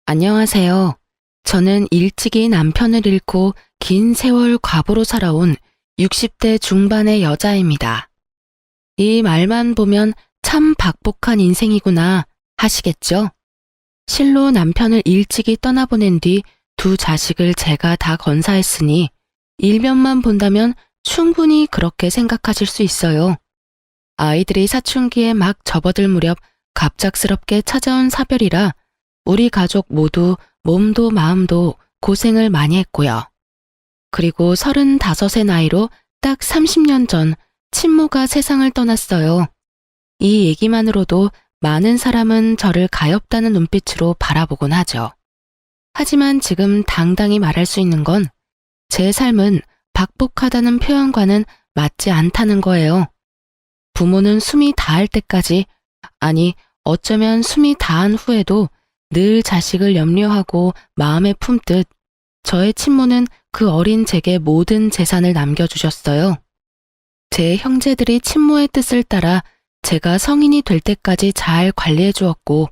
안녕하세요. 저는 일찍이 남편을 잃고 긴 세월 과부로 살아온 60대 중반의 여자입니다. 이 말만 보면 참 박복한 인생이구나 하시겠죠? 실로 남편을 일찍이 떠나보낸 뒤 두 자식을 제가 다 건사했으니 일면만 본다면 충분히 그렇게 생각하실 수 있어요. 아이들이 사춘기에 막 접어들 무렵 갑작스럽게 찾아온 사별이라 우리 가족 모두 몸도 마음도 고생을 많이 했고요. 그리고 35의 나이로 딱 30년 전 친모가 세상을 떠났어요. 이 얘기만으로도 많은 사람은 저를 가엾다는 눈빛으로 바라보곤 하죠. 하지만 지금 당당히 말할 수 있는 건 제 삶은 박복하다는 표현과는 맞지 않다는 거예요. 부모는 숨이 다할 때까지, 아니 어쩌면 숨이 다한 후에도 늘 자식을 염려하고 마음에 품듯 저의 친모는 그 어린 제게 모든 재산을 남겨주셨어요. 제 형제들이 친모의 뜻을 따라 제가 성인이 될 때까지 잘 관리해 주었고,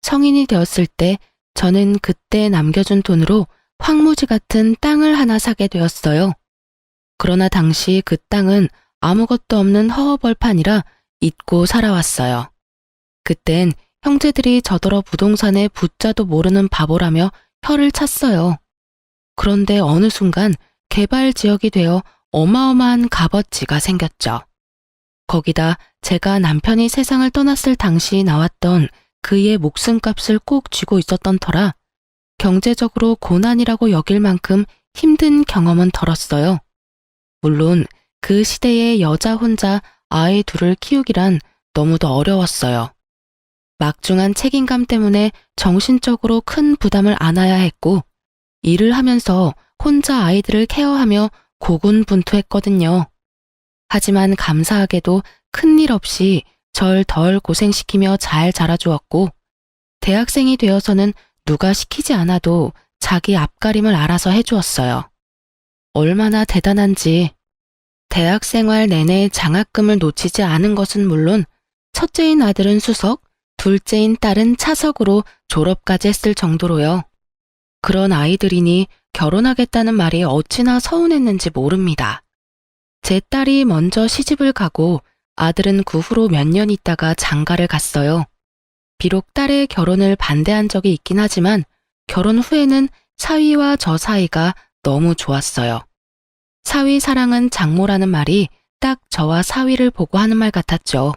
성인이 되었을 때 저는 그때 남겨준 돈으로 황무지 같은 땅을 하나 사게 되었어요. 그러나 당시 그 땅은 아무것도 없는 허허벌판이라 잊고 살아왔어요. 그땐 형제들이 저더러 부동산에 붙자도 모르는 바보라며 혀를 찼어요. 그런데 어느 순간 개발 지역이 되어 어마어마한 값어치가 생겼죠. 거기다 제가 남편이 세상을 떠났을 당시 나왔던 그의 목숨값을 꼭 쥐고 있었던 터라 경제적으로 고난이라고 여길 만큼 힘든 경험은 덜었어요. 물론 그 시대에 여자 혼자 아이 둘을 키우기란 너무도 어려웠어요. 막중한 책임감 때문에 정신적으로 큰 부담을 안아야 했고, 일을 하면서 혼자 아이들을 케어하며 고군분투했거든요. 하지만 감사하게도 큰일 없이 절 덜 고생시키며 잘 자라주었고, 대학생이 되어서는 누가 시키지 않아도 자기 앞가림을 알아서 해주었어요. 얼마나 대단한지. 대학 생활 내내 장학금을 놓치지 않은 것은 물론 첫째인 아들은 수석, 둘째인 딸은 차석으로 졸업까지 했을 정도로요. 그런 아이들이니 결혼하겠다는 말이 어찌나 서운했는지 모릅니다. 제 딸이 먼저 시집을 가고 아들은 그 후로 몇 년 있다가 장가를 갔어요. 비록 딸의 결혼을 반대한 적이 있긴 하지만 결혼 후에는 사위와 저 사이가 너무 좋았어요. 사위 사랑은 장모라는 말이 딱 저와 사위를 보고 하는 말 같았죠.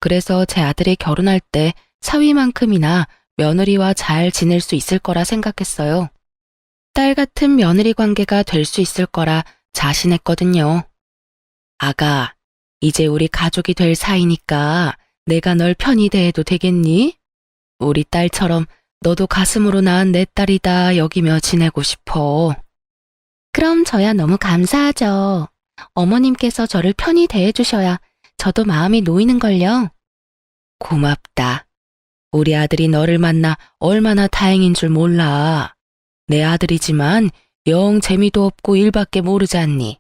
그래서 제 아들이 결혼할 때 사위만큼이나 며느리와 잘 지낼 수 있을 거라 생각했어요. 딸 같은 며느리 관계가 될 수 있을 거라 자신했거든요. 아가, 이제 우리 가족이 될 사이니까 내가 널 편히 대해도 되겠니? 우리 딸처럼 너도 가슴으로 낳은 내 딸이다 여기며 지내고 싶어. 그럼 저야 너무 감사하죠. 어머님께서 저를 편히 대해주셔야 저도 마음이 놓이는걸요. 고맙다. 우리 아들이 너를 만나 얼마나 다행인 줄 몰라. 내 아들이지만 영 재미도 없고 일밖에 모르지 않니.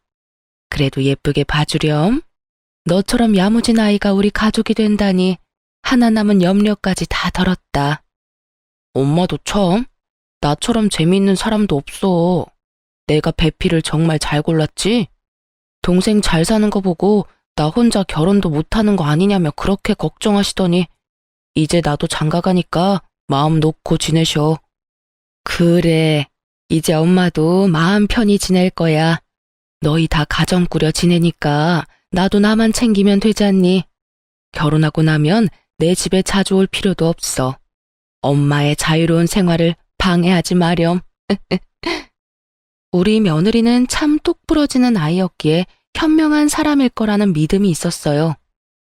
그래도 예쁘게 봐주렴. 너처럼 야무진 아이가 우리 가족이 된다니 하나 남은 염려까지 다 덜었다. 엄마도 참, 나처럼 재미있는 사람도 없어. 내가 배필을 정말 잘 골랐지? 동생 잘 사는 거 보고 나 혼자 결혼도 못하는 거 아니냐며 그렇게 걱정하시더니 이제 나도 장가가니까 마음 놓고 지내셔. 그래, 이제 엄마도 마음 편히 지낼 거야. 너희 다 가정 꾸려 지내니까 나도 나만 챙기면 되지 않니? 결혼하고 나면 내 집에 자주 올 필요도 없어. 엄마의 자유로운 생활을 방해하지 마렴. 우리 며느리는 참 똑부러지는 아이였기에 현명한 사람일 거라는 믿음이 있었어요.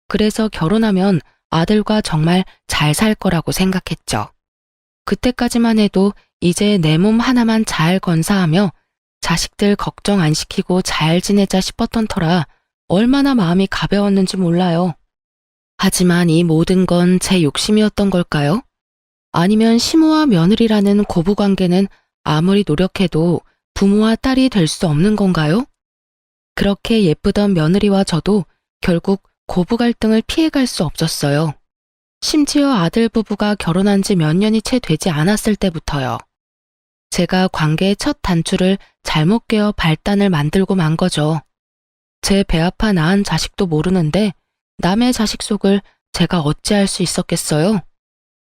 그래서 결혼하면 아들과 정말 잘 살 거라고 생각했죠. 그때까지만 해도 이제 내 몸 하나만 잘 건사하며 자식들 걱정 안 시키고 잘 지내자 싶었던 터라 얼마나 마음이 가벼웠는지 몰라요. 하지만 이 모든 건 제 욕심이었던 걸까요? 아니면 시모와 며느리라는 고부관계는 아무리 노력해도 부모와 딸이 될 수 없는 건가요? 그렇게 예쁘던 며느리와 저도 결국 고부 갈등을 피해갈 수 없었어요. 심지어 아들 부부가 결혼한 지 몇 년이 채 되지 않았을 때부터요. 제가 관계의 첫 단추를 잘못 깨어 발단을 만들고 만 거죠. 제 배 아파 낳은 자식도 모르는데 남의 자식 속을 제가 어찌할 수 있었겠어요?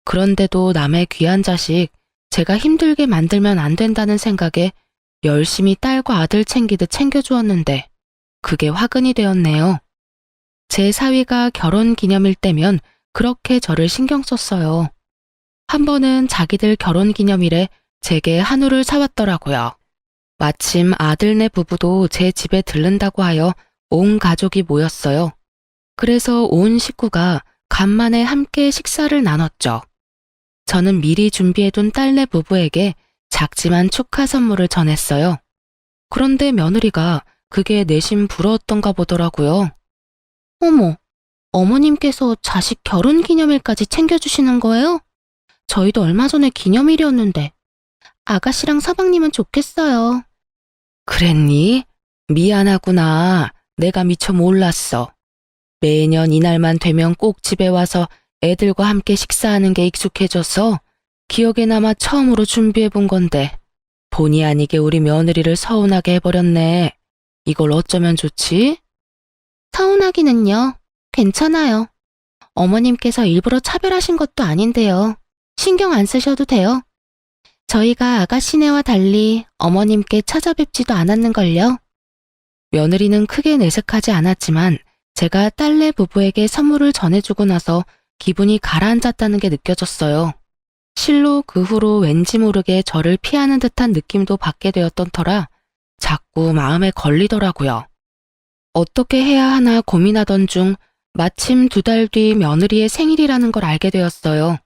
그런데도 남의 귀한 자식 제가 힘들게 만들면 안 된다는 생각에 열심히 딸과 아들 챙기듯 챙겨주었는데 그게 화근이 되었네요. 제 사위가 결혼 기념일 때면 그렇게 저를 신경 썼어요. 한 번은 자기들 결혼 기념일에 제게 한우를 사왔더라고요. 마침 아들네 부부도 제 집에 들른다고 하여 온 가족이 모였어요. 그래서 온 식구가 간만에 함께 식사를 나눴죠. 저는 미리 준비해둔 딸네 부부에게 작지만 축하 선물을 전했어요. 그런데 며느리가 그게 내심 부러웠던가 보더라고요. 어머, 어머님께서 자식 결혼 기념일까지 챙겨주시는 거예요? 저희도 얼마 전에 기념일이었는데. 아가씨랑 서방님은 좋겠어요. 그랬니? 미안하구나. 내가 미처 몰랐어. 매년 이날만 되면 꼭 집에 와서 애들과 함께 식사하는 게 익숙해져서 기억에 남아 처음으로 준비해 본 건데 본의 아니게 우리 며느리를 서운하게 해버렸네. 이걸 어쩌면 좋지? 서운하기는요. 괜찮아요. 어머님께서 일부러 차별하신 것도 아닌데요. 신경 안 쓰셔도 돼요. 저희가 아가씨네와 달리 어머님께 찾아뵙지도 않았는걸요. 며느리는 크게 내색하지 않았지만 제가 딸내 부부에게 선물을 전해주고 나서 기분이 가라앉았다는 게 느껴졌어요. 실로 그 후로 왠지 모르게 저를 피하는 듯한 느낌도 받게 되었던 터라 자꾸 마음에 걸리더라고요. 어떻게 해야 하나 고민하던 중 마침 2달 뒤 며느리의 생일이라는 걸 알게 되었어요.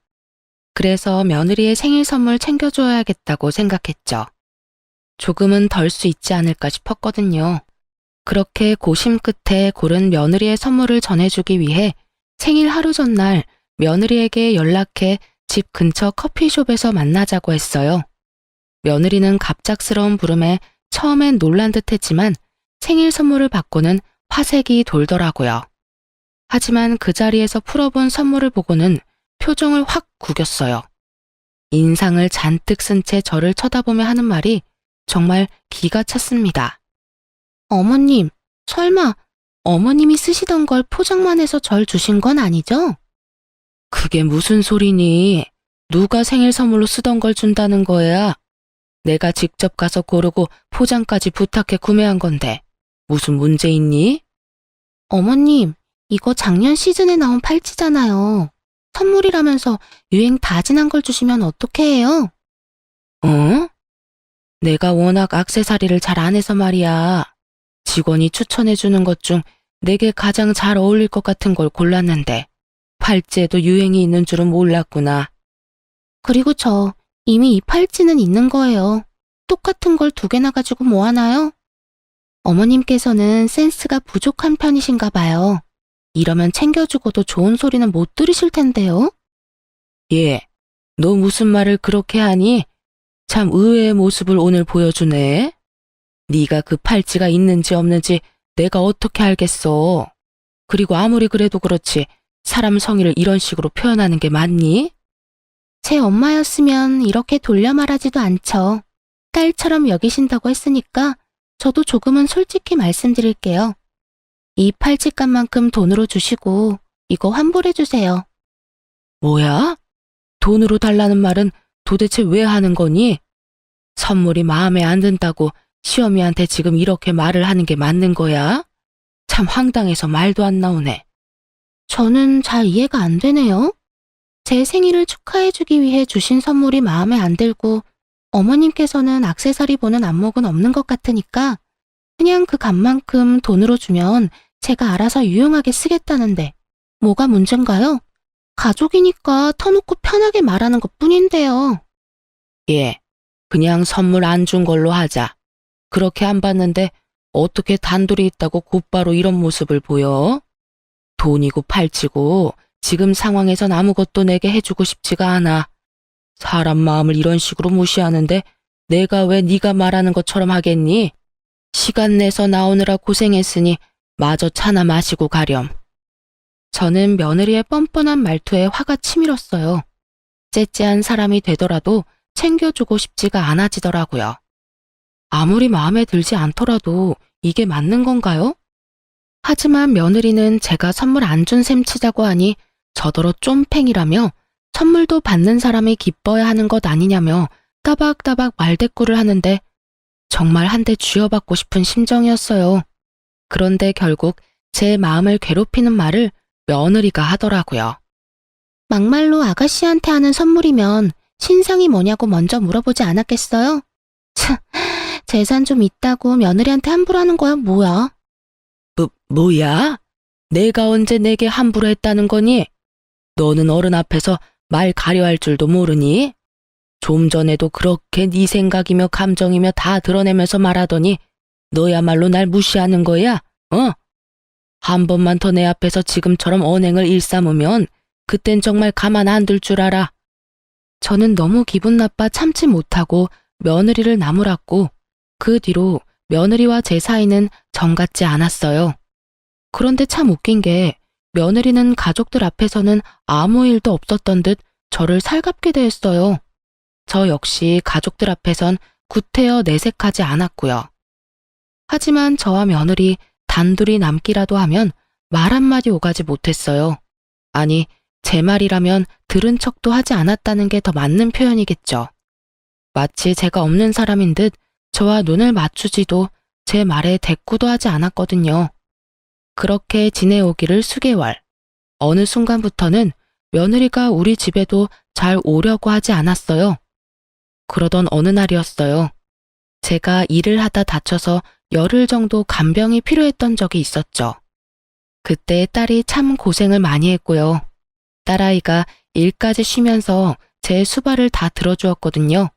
그래서 며느리의 생일 선물 챙겨줘야겠다고 생각했죠. 조금은 덜 수 있지 않을까 싶었거든요. 그렇게 고심 끝에 고른 며느리의 선물을 전해주기 위해 생일 하루 전날 며느리에게 연락해 집 근처 커피숍에서 만나자고 했어요. 며느리는 갑작스러운 부름에 처음엔 놀란 듯 했지만 생일 선물을 받고는 화색이 돌더라고요. 하지만 그 자리에서 풀어본 선물을 보고는 표정을 확 구겼어요. 인상을 잔뜩 쓴 채 저를 쳐다보며 하는 말이 정말 기가 찼습니다. 어머님, 설마 어머님이 쓰시던 걸 포장만 해서 절 주신 건 아니죠? 그게 무슨 소리니? 누가 생일 선물로 쓰던 걸 준다는 거야? 내가 직접 가서 고르고 포장까지 부탁해 구매한 건데 무슨 문제 있니? 어머님, 이거 작년 시즌에 나온 팔찌잖아요. 선물이라면서 유행 다 지난 걸 주시면 어떻게 해요? 어? 내가 워낙 액세서리를 잘 안 해서 말이야. 직원이 추천해주는 것 중 내게 가장 잘 어울릴 것 같은 걸 골랐는데 팔찌에도 유행이 있는 줄은 몰랐구나. 그리고 저 이미 이 팔찌는 있는 거예요. 똑같은 걸 2개나 가지고 뭐 하나요? 어머님께서는 센스가 부족한 편이신가 봐요. 이러면 챙겨주고도 좋은 소리는 못 들으실 텐데요. 예, 너 무슨 말을 그렇게 하니? 참 의외의 모습을 오늘 보여주네. 네가 그 팔찌가 있는지 없는지 내가 어떻게 알겠어. 그리고 아무리 그래도 그렇지 사람 성의를 이런 식으로 표현하는 게 맞니? 제 엄마였으면 이렇게 돌려 말하지도 않죠. 딸처럼 여기신다고 했으니까 저도 조금은 솔직히 말씀드릴게요. 이 팔찌값만큼 돈으로 주시고 이거 환불해 주세요. 뭐야? 돈으로 달라는 말은 도대체 왜 하는 거니? 선물이 마음에 안 든다고 시어미한테 지금 이렇게 말을 하는 게 맞는 거야? 참 황당해서 말도 안 나오네. 저는 잘 이해가 안 되네요. 제 생일을 축하해주기 위해 주신 선물이 마음에 안 들고 어머님께서는 액세서리 보는 안목은 없는 것 같으니까 그냥 그 값만큼 돈으로 주면 제가 알아서 유용하게 쓰겠다는데 뭐가 문제인가요? 가족이니까 터놓고 편하게 말하는 것 뿐인데요. 예, 그냥 선물 안 준 걸로 하자. 그렇게 안 받는데 어떻게 단둘이 있다고 곧바로 이런 모습을 보여? 돈이고 팔찌고 지금 상황에선 아무것도 내게 해주고 싶지가 않아. 사람 마음을 이런 식으로 무시하는데 내가 왜 네가 말하는 것처럼 하겠니? 시간 내서 나오느라 고생했으니 마저 차나 마시고 가렴. 저는 며느리의 뻔뻔한 말투에 화가 치밀었어요. 째째한 사람이 되더라도 챙겨주고 싶지가 않아지더라고요. 아무리 마음에 들지 않더라도 이게 맞는 건가요? 하지만 며느리는 제가 선물 안 준 셈 치자고 하니 저더러 쫌팽이라며 선물도 받는 사람이 기뻐야 하는 것 아니냐며 따박따박 말대꾸를 하는데 정말 한 대 쥐어받고 싶은 심정이었어요. 그런데 결국 제 마음을 괴롭히는 말을 며느리가 하더라고요. 막말로 아가씨한테 하는 선물이면 신상이 뭐냐고 먼저 물어보지 않았겠어요? 참, 재산 좀 있다고 며느리한테 함부로 하는 거야 뭐야? 뭐야? 내가 언제 내게 함부로 했다는 거니? 너는 어른 앞에서 말 가려 할 줄도 모르니? 좀 전에도 그렇게 네 생각이며 감정이며 다 드러내면서 말하더니 너야말로 날 무시하는 거야? 어? 한 번만 더 내 앞에서 지금처럼 언행을 일삼으면 그땐 정말 가만 안 둘 줄 알아. 저는 너무 기분 나빠 참지 못하고 며느리를 나무랐고 그 뒤로 며느리와 제 사이는 정같지 않았어요. 그런데 참 웃긴 게 며느리는 가족들 앞에서는 아무 일도 없었던 듯 저를 살갑게 대했어요. 저 역시 가족들 앞에선 구태여 내색하지 않았고요. 하지만 저와 며느리 단둘이 남기라도 하면 말 한마디 오가지 못했어요. 아니, 제 말이라면 들은 척도 하지 않았다는 게 더 맞는 표현이겠죠. 마치 제가 없는 사람인 듯 저와 눈을 맞추지도 제 말에 대꾸도 하지 않았거든요. 그렇게 지내오기를 수개월. 어느 순간부터는 며느리가 우리 집에도 잘 오려고 하지 않았어요. 그러던 어느 날이었어요. 제가 일을 하다 다쳐서 열흘 정도 간병이 필요했던 적이 있었죠. 그때 딸이 참 고생을 많이 했고요. 딸아이가 일까지 쉬면서 제 수발을 다 들어주었거든요.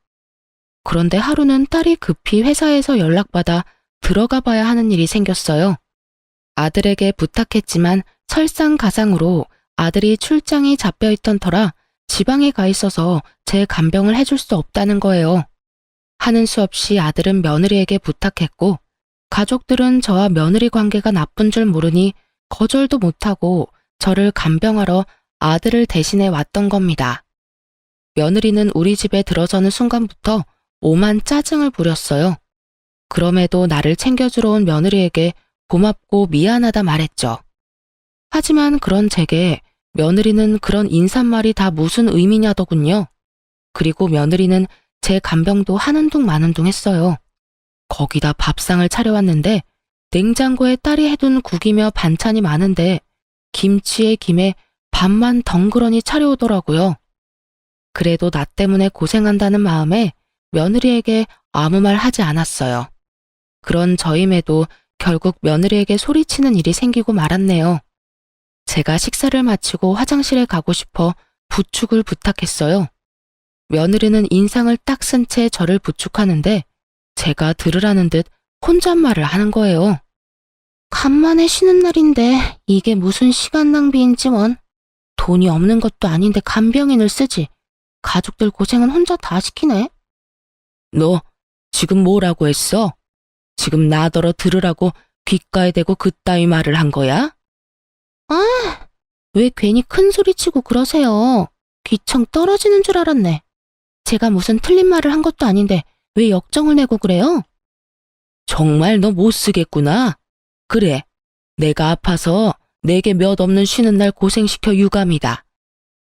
그런데 하루는 딸이 급히 회사에서 연락받아 들어가 봐야 하는 일이 생겼어요. 아들에게 부탁했지만 설상가상으로 아들이 출장이 잡혀있던 터라 지방에 가 있어서 제 간병을 해줄 수 없다는 거예요. 하는 수 없이 아들은 며느리에게 부탁했고 가족들은 저와 며느리 관계가 나쁜 줄 모르니 거절도 못하고 저를 간병하러 아들을 대신해 왔던 겁니다. 며느리는 우리 집에 들어서는 순간부터 오만 짜증을 부렸어요. 그럼에도 나를 챙겨주러 온 며느리에게 고맙고 미안하다 말했죠. 하지만 그런 제게 며느리는 그런 인사말이 다 무슨 의미냐더군요. 그리고 며느리는 제 간병도 하는 둥 마는 둥 했어요. 거기다 밥상을 차려왔는데 냉장고에 딸이 해둔 국이며 반찬이 많은데 김치에 김에 밥만 덩그러니 차려오더라고요. 그래도 나 때문에 고생한다는 마음에 며느리에게 아무 말 하지 않았어요. 그런 저임에도 결국 며느리에게 소리치는 일이 생기고 말았네요. 제가 식사를 마치고 화장실에 가고 싶어 부축을 부탁했어요. 며느리는 인상을 딱 쓴 채 저를 부축하는데 제가 들으라는 듯 혼잣말을 하는 거예요. 간만에 쉬는 날인데 이게 무슨 시간 낭비인지 원. 돈이 없는 것도 아닌데 간병인을 쓰지. 가족들 고생은 혼자 다 시키네. 너 지금 뭐라고 했어? 지금 나더러 들으라고 귓가에 대고 그따위 말을 한 거야? 아, 왜 괜히 큰 소리 치고 그러세요. 귀청 떨어지는 줄 알았네. 제가 무슨 틀린 말을 한 것도 아닌데 왜 역정을 내고 그래요? 정말 너 못 쓰겠구나. 그래, 내가 아파서 내게 몇 없는 쉬는 날 고생시켜 유감이다.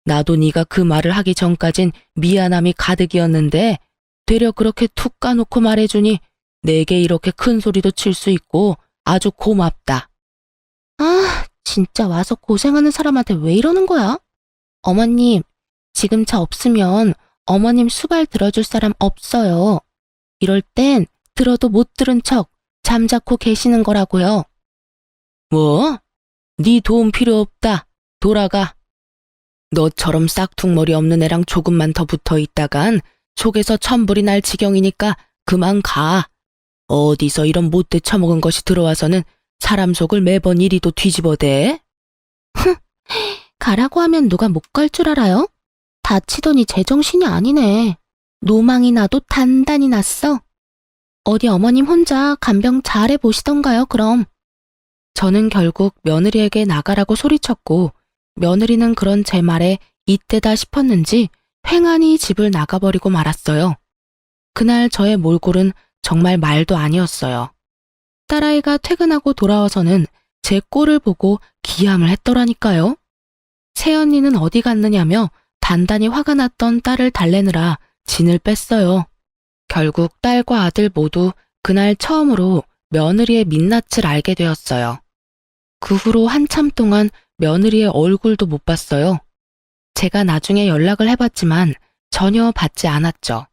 나도 네가 그 말을 하기 전까진 미안함이 가득이었는데 되려 그렇게 툭 까놓고 말해주니 내게 이렇게 큰 소리도 칠 수 있고 아주 고맙다. 아, 진짜 와서 고생하는 사람한테 왜 이러는 거야? 어머님, 지금 저 없으면 어머님 수발 들어줄 사람 없어요. 이럴 땐 들어도 못 들은 척 잠자코 계시는 거라고요. 뭐? 네 도움 필요 없다. 돌아가. 너처럼 싹퉁머리 없는 애랑 조금만 더 붙어 있다간 속에서 천불이 날 지경이니까 그만 가. 어디서 이런 못돼 처먹은 것이 들어와서는 사람 속을 매번 이리도 뒤집어대? 흥, 가라고 하면 누가 못 갈 줄 알아요? 다치더니 제정신이 아니네. 노망이 나도 단단히 났어. 어디 어머님 혼자 간병 잘해 보시던가요, 그럼. 저는 결국 며느리에게 나가라고 소리쳤고 며느리는 그런 제 말에 이때다 싶었는지 횡하니 집을 나가버리고 말았어요. 그날 저의 몰골은 정말 말도 아니었어요. 딸아이가 퇴근하고 돌아와서는 제 꼴을 보고 기함을 했더라니까요. 새언니는 어디 갔느냐며 단단히 화가 났던 딸을 달래느라 진을 뺐어요. 결국 딸과 아들 모두 그날 처음으로 며느리의 민낯을 알게 되었어요. 그 후로 한참 동안 며느리의 얼굴도 못 봤어요. 제가 나중에 연락을 해봤지만 전혀 받지 않았죠.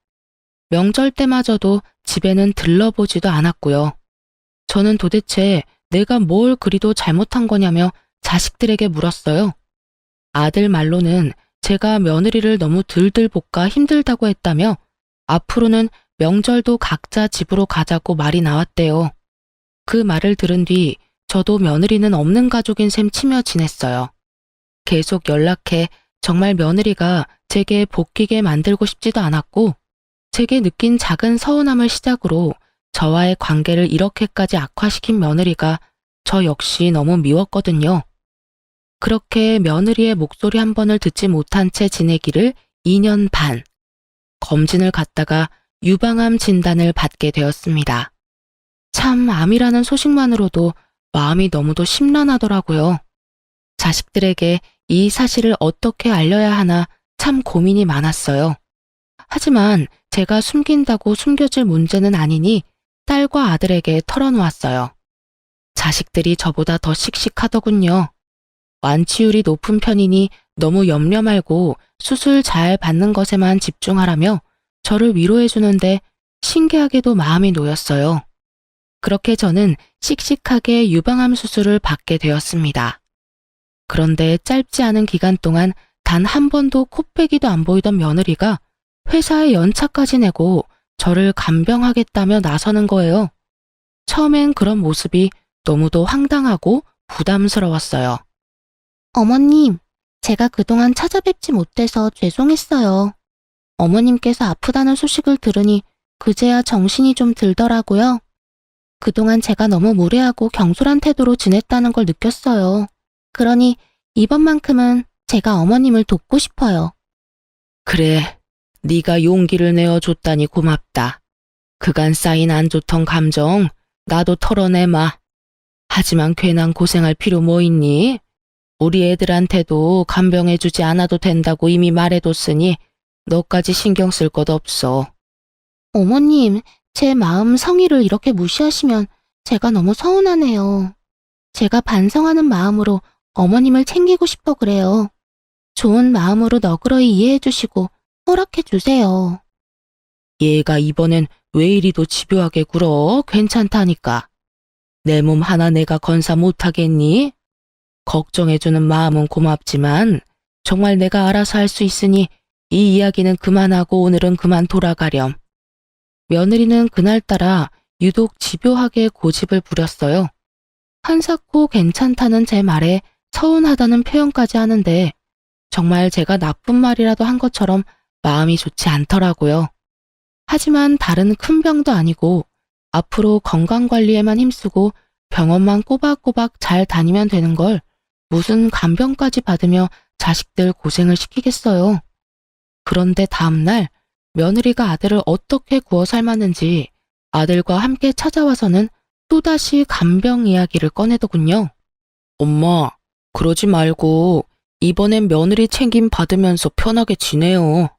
명절 때마저도 집에는 들러보지도 않았고요. 저는 도대체 내가 뭘 그리도 잘못한 거냐며 자식들에게 물었어요. 아들 말로는 제가 며느리를 너무 들들 볶아 힘들다고 했다며 앞으로는 명절도 각자 집으로 가자고 말이 나왔대요. 그 말을 들은 뒤 저도 며느리는 없는 가족인 셈 치며 지냈어요. 계속 연락해 정말 며느리가 제게 복귀게 만들고 싶지도 않았고 제게 느낀 작은 서운함을 시작으로 저와의 관계를 이렇게까지 악화시킨 며느리가 저 역시 너무 미웠거든요. 그렇게 며느리의 목소리 한 번을 듣지 못한 채 지내기를 2년 반. 검진을 갔다가 유방암 진단을 받게 되었습니다. 참 암이라는 소식만으로도 마음이 너무도 심란하더라고요. 자식들에게 이 사실을 어떻게 알려야 하나 참 고민이 많았어요. 하지만 제가 숨긴다고 숨겨질 문제는 아니니 딸과 아들에게 털어놓았어요. 자식들이 저보다 더 씩씩하더군요. 완치율이 높은 편이니 너무 염려 말고 수술 잘 받는 것에만 집중하라며 저를 위로해주는데 신기하게도 마음이 놓였어요. 그렇게 저는 씩씩하게 유방암 수술을 받게 되었습니다. 그런데 짧지 않은 기간 동안 단 한 번도 코빼기도 안 보이던 며느리가 회사에 연차까지 내고 저를 간병하겠다며 나서는 거예요. 처음엔 그런 모습이 너무도 황당하고 부담스러웠어요. 어머님, 제가 그동안 찾아뵙지 못해서 죄송했어요. 어머님께서 아프다는 소식을 들으니 그제야 정신이 좀 들더라고요. 그동안 제가 너무 무례하고 경솔한 태도로 지냈다는 걸 느꼈어요. 그러니 이번만큼은 제가 어머님을 돕고 싶어요. 그래, 네가 용기를 내어줬다니 고맙다. 그간 쌓인 안 좋던 감정 나도 털어내마. 하지만 괜한 고생할 필요 뭐 있니? 우리 애들한테도 간병해주지 않아도 된다고 이미 말해뒀으니 너까지 신경 쓸 것 없어. 어머님, 제 마음 성의를 이렇게 무시하시면 제가 너무 서운하네요. 제가 반성하는 마음으로 어머님을 챙기고 싶어 그래요. 좋은 마음으로 너그러이 이해해 주시고 허락해 주세요. 얘가 이번엔 왜 이리도 집요하게 굴어? 괜찮다니까. 내 몸 하나 내가 건사 못하겠니? 걱정해주는 마음은 고맙지만 정말 내가 알아서 할 수 있으니 이 이야기는 그만하고 오늘은 그만 돌아가렴. 며느리는 그날따라 유독 집요하게 고집을 부렸어요. 한사코 괜찮다는 제 말에 서운하다는 표현까지 하는데 정말 제가 나쁜 말이라도 한 것처럼 마음이 좋지 않더라고요. 하지만 다른 큰 병도 아니고 앞으로 건강관리에만 힘쓰고 병원만 꼬박꼬박 잘 다니면 되는 걸 무슨 간병까지 받으며 자식들 고생을 시키겠어요. 그런데 다음날 며느리가 아들을 어떻게 구워 삶았는지 아들과 함께 찾아와서는 또다시 간병 이야기를 꺼내더군요. 엄마, 그러지 말고 이번엔 며느리 챙김 받으면서 편하게 지내요.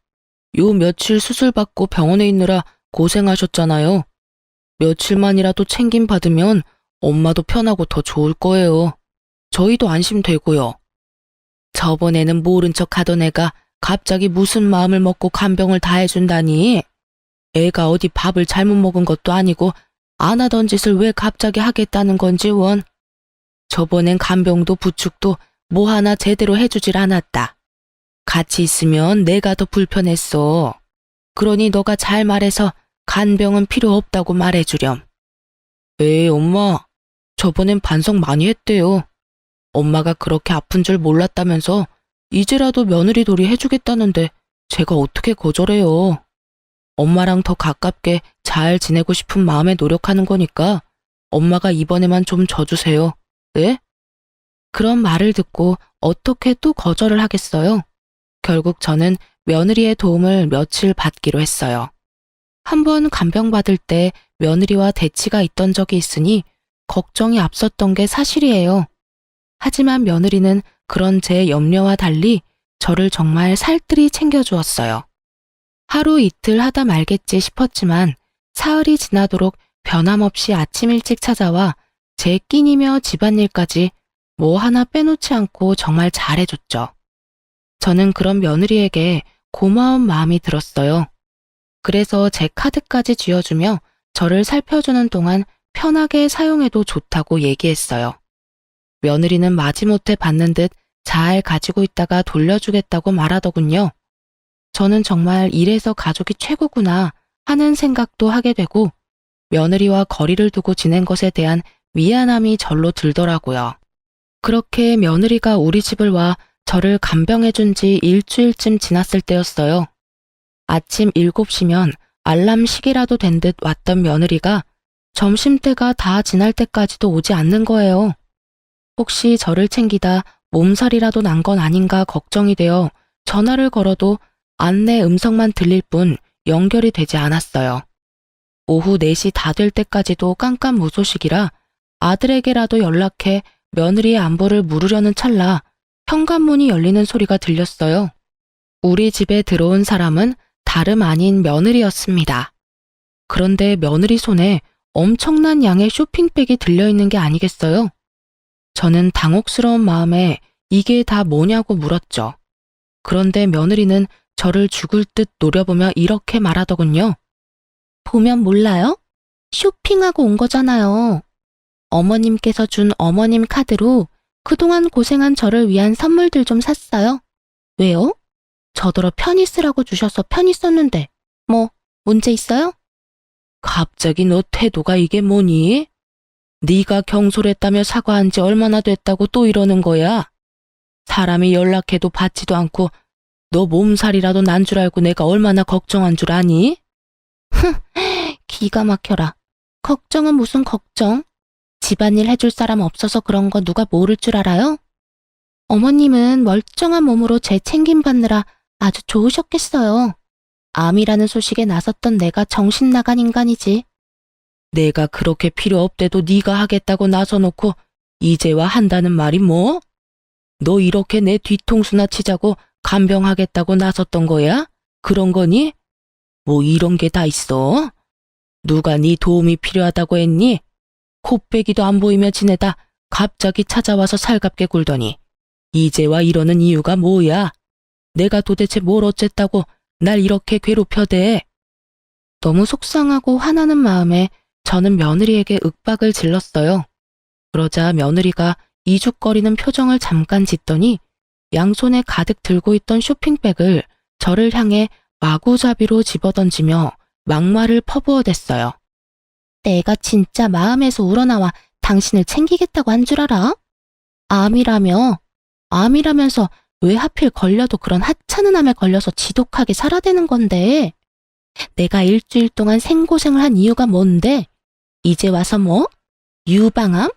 요 며칠 수술 받고 병원에 있느라 고생하셨잖아요. 며칠만이라도 챙김 받으면 엄마도 편하고 더 좋을 거예요. 저희도 안심되고요. 저번에는 모른 척 하던 애가 갑자기 무슨 마음을 먹고 간병을 다 해준다니. 애가 어디 밥을 잘못 먹은 것도 아니고 안 하던 짓을 왜 갑자기 하겠다는 건지 원. 저번엔 간병도 부축도 뭐 하나 제대로 해주질 않았다. 같이 있으면 내가 더 불편했어. 그러니 너가 잘 말해서 간병은 필요 없다고 말해주렴. 에이 엄마, 저번엔 반성 많이 했대요. 엄마가 그렇게 아픈 줄 몰랐다면서 이제라도 며느리 돌이 해주겠다는데 제가 어떻게 거절해요. 엄마랑 더 가깝게 잘 지내고 싶은 마음에 노력하는 거니까 엄마가 이번에만 좀 져주세요. 네? 그런 말을 듣고 어떻게 또 거절을 하겠어요? 결국 저는 며느리의 도움을 며칠 받기로 했어요. 한번 간병받을 때 며느리와 대치가 있던 적이 있으니 걱정이 앞섰던 게 사실이에요. 하지만 며느리는 그런 제 염려와 달리 저를 정말 살뜰히 챙겨주었어요. 하루 이틀 하다 말겠지 싶었지만 사흘이 지나도록 변함없이 아침 일찍 찾아와 제 끼니며 집안일까지 뭐 하나 빼놓지 않고 정말 잘해줬죠. 저는 그런 며느리에게 고마운 마음이 들었어요. 그래서 제 카드까지 쥐어주며 저를 살펴주는 동안 편하게 사용해도 좋다고 얘기했어요. 며느리는 마지못해 받는 듯 잘 가지고 있다가 돌려주겠다고 말하더군요. 저는 정말 이래서 가족이 최고구나 하는 생각도 하게 되고 며느리와 거리를 두고 지낸 것에 대한 미안함이 절로 들더라고요. 그렇게 며느리가 우리 집을 와 저를 간병해준 지 일주일쯤 지났을 때였어요. 아침 7시면 알람 시기라도 된 듯 왔던 며느리가 점심때가 다 지날 때까지도 오지 않는 거예요. 혹시 저를 챙기다 몸살이라도 난 건 아닌가 걱정이 되어 전화를 걸어도 안내 음성만 들릴 뿐 연결이 되지 않았어요. 오후 4시 다 될 때까지도 깜깜무소식이라 아들에게라도 연락해 며느리의 안부를 물으려는 찰나 현관문이 열리는 소리가 들렸어요. 우리 집에 들어온 사람은 다름 아닌 며느리였습니다. 그런데 며느리 손에 엄청난 양의 쇼핑백이 들려있는 게 아니겠어요? 저는 당혹스러운 마음에 이게 다 뭐냐고 물었죠. 그런데 며느리는 저를 죽을 듯 노려보며 이렇게 말하더군요. 보면 몰라요? 쇼핑하고 온 거잖아요. 어머님께서 준 어머님 카드로 그동안 고생한 저를 위한 선물들 좀 샀어요. 왜요? 저더러 편히 쓰라고 주셔서 편히 썼는데 뭐 문제 있어요? 갑자기 너 태도가 이게 뭐니? 네가 경솔했다며 사과한 지 얼마나 됐다고 또 이러는 거야? 사람이 연락해도 받지도 않고 너 몸살이라도 난 줄 알고 내가 얼마나 걱정한 줄 아니? 기가 막혀라. 걱정은 무슨 걱정? 집안일 해줄 사람 없어서 그런 거 누가 모를 줄 알아요? 어머님은 멀쩡한 몸으로 제 챙김받느라 아주 좋으셨겠어요. 암이라는 소식에 나섰던 내가 정신 나간 인간이지. 내가 그렇게 필요 없대도 네가 하겠다고 나서놓고 이제와 한다는 말이 뭐? 너 이렇게 내 뒤통수나 치자고 간병하겠다고 나섰던 거야? 그런 거니? 뭐 이런 게 다 있어? 누가 네 도움이 필요하다고 했니? 코빼기도 안 보이며 지내다 갑자기 찾아와서 살갑게 굴더니 이제와 이러는 이유가 뭐야? 내가 도대체 뭘 어쨌다고 날 이렇게 괴롭혀대? 너무 속상하고 화나는 마음에 저는 며느리에게 윽박을 질렀어요. 그러자 며느리가 이죽거리는 표정을 잠깐 짓더니 양손에 가득 들고 있던 쇼핑백을 저를 향해 마구잡이로 집어던지며 막말을 퍼부어댔어요. 내가 진짜 마음에서 우러나와 당신을 챙기겠다고 한 줄 알아? 암이라면서 왜 하필 걸려도 그런 하찮은 암에 걸려서 지독하게 살아대는 건데? 내가 일주일 동안 생고생을 한 이유가 뭔데? 이제 와서 뭐? 유방암?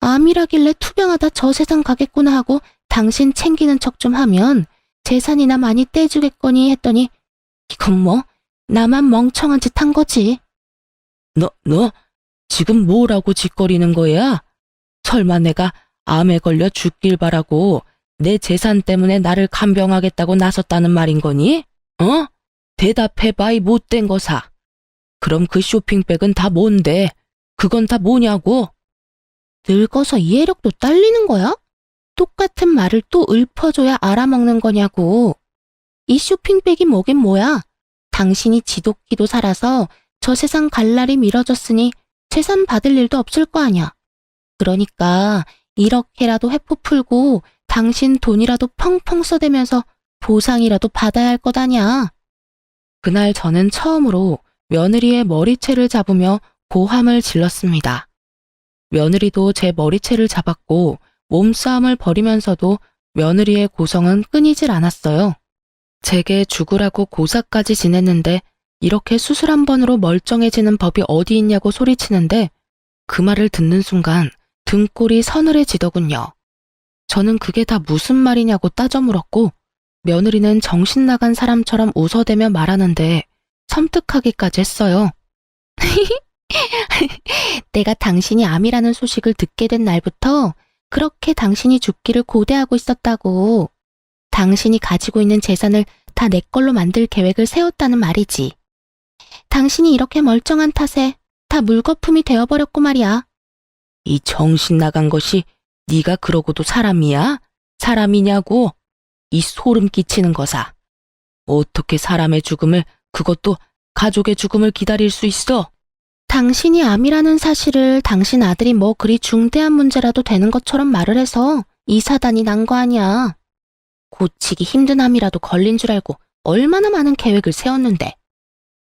암이라길래 투병하다 저 세상 가겠구나 하고 당신 챙기는 척 좀 하면 재산이나 많이 떼주겠거니 했더니 이건 뭐 나만 멍청한 짓 한 거지. 너 지금 뭐라고 짓거리는 거야? 설마 내가 암에 걸려 죽길 바라고 내 재산 때문에 나를 간병하겠다고 나섰다는 말인 거니? 어? 대답해봐 이 못된 거사. 그럼 그 쇼핑백은 다 뭔데? 그건 다 뭐냐고? 늙어서 이해력도 딸리는 거야? 똑같은 말을 또 읊어줘야 알아먹는 거냐고. 이 쇼핑백이 뭐긴 뭐야? 당신이 지독히도 살아서 저 세상 갈 날이 미뤄졌으니 재산 받을 일도 없을 거 아냐. 그러니까 이렇게라도 회포 풀고 당신 돈이라도 펑펑 써대면서 보상이라도 받아야 할 것 아냐. 그날 저는 처음으로 며느리의 머리채를 잡으며 고함을 질렀습니다. 며느리도 제 머리채를 잡았고 몸싸움을 벌이면서도 며느리의 고성은 끊이질 않았어요. 제게 죽으라고 고사까지 지냈는데 이렇게 수술 한 번으로 멀쩡해지는 법이 어디 있냐고 소리치는데 그 말을 듣는 순간 등골이 서늘해지더군요. 저는 그게 다 무슨 말이냐고 따져 물었고 며느리는 정신 나간 사람처럼 웃어대며 말하는데 섬뜩하기까지 했어요. 내가 당신이 암이라는 소식을 듣게 된 날부터 그렇게 당신이 죽기를 고대하고 있었다고. 당신이 가지고 있는 재산을 다 내 걸로 만들 계획을 세웠다는 말이지. 당신이 이렇게 멀쩡한 탓에 다 물거품이 되어버렸고 말이야. 이 정신 나간 것이 네가 그러고도 사람이야? 사람이냐고? 이 소름 끼치는 거사. 어떻게 사람의 죽음을, 그것도 가족의 죽음을 기다릴 수 있어? 당신이 암이라는 사실을 당신 아들이 뭐 그리 중대한 문제라도 되는 것처럼 말을 해서 이 사단이 난 거 아니야. 고치기 힘든 암이라도 걸린 줄 알고 얼마나 많은 계획을 세웠는데.